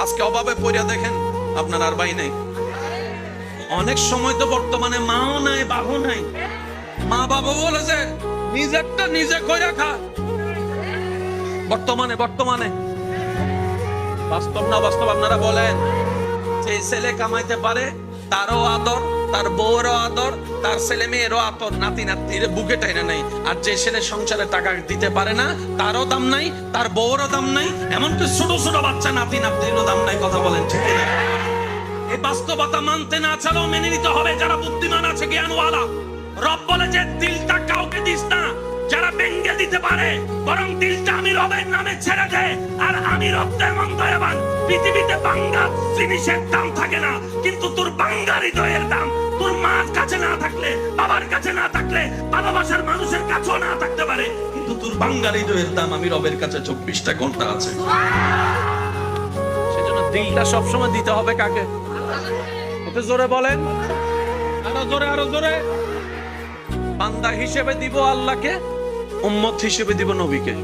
আজকে অভাবে পড়িয়া দেখেন আপনার আর ভাই নাই। অনেক সময় তো বর্তমানে মাও নাই বাবাও নাই, মা বাবা বলেছে নিজেরটা নিজে কইরা খা। বর্তমানে বাস্তব না বাস্তব আপনারা বলেন। যে ছেলে কামাইতে পারে তারও আদর, তার বউরও আদর, তার ছেলে মেয়েরও আদর, নাতি নাতির বুকে টাইনা নাই। আর যে ছেলে সংসারে টাকা দিতে পারে না তারও দাম নাই, তার বউরও দাম নাই, এমনকি ছোট ছোট বাচ্চা নাতি নাতিরও দাম নাই। কথা বলেন ঠিক না? এই বাস্তবতা মানতে না চালেও মেনে নিতে হবে যারা বুদ্ধিমান আছে, জ্ঞানওয়ালা। রব বলে যে দিলটা কাউকে দিস না যারা ভেঙে দিতে পারে, বরং দিলটা আমি রবের নামে ছেড়ে দে। আর আমি রব তেমন দয়াবান, পৃথিবীতে বাঙ্গা জিনিসের দাম থাকে না, কিন্তু তোর বাঙ্গা হৃদয়ের দাম তোর মার কাছে না থাকলে, বাবার কাছে না থাকলে, ভালোবাসার মানুষের কাছেও না থাকতে পারে, কিন্তু তোর বাঙ্গা হৃদয়ের দাম আমি রবের কাছে 24টা ঘন্টা আছে। সেজন্য দিলটা সবসময় দিতে হবে কাকে? একটু জোরে বলেন, আরো জোরে। বান্দা হিসেবে দিব আল্লাহকে, উম্মত হিসেবে দিব নবীকে।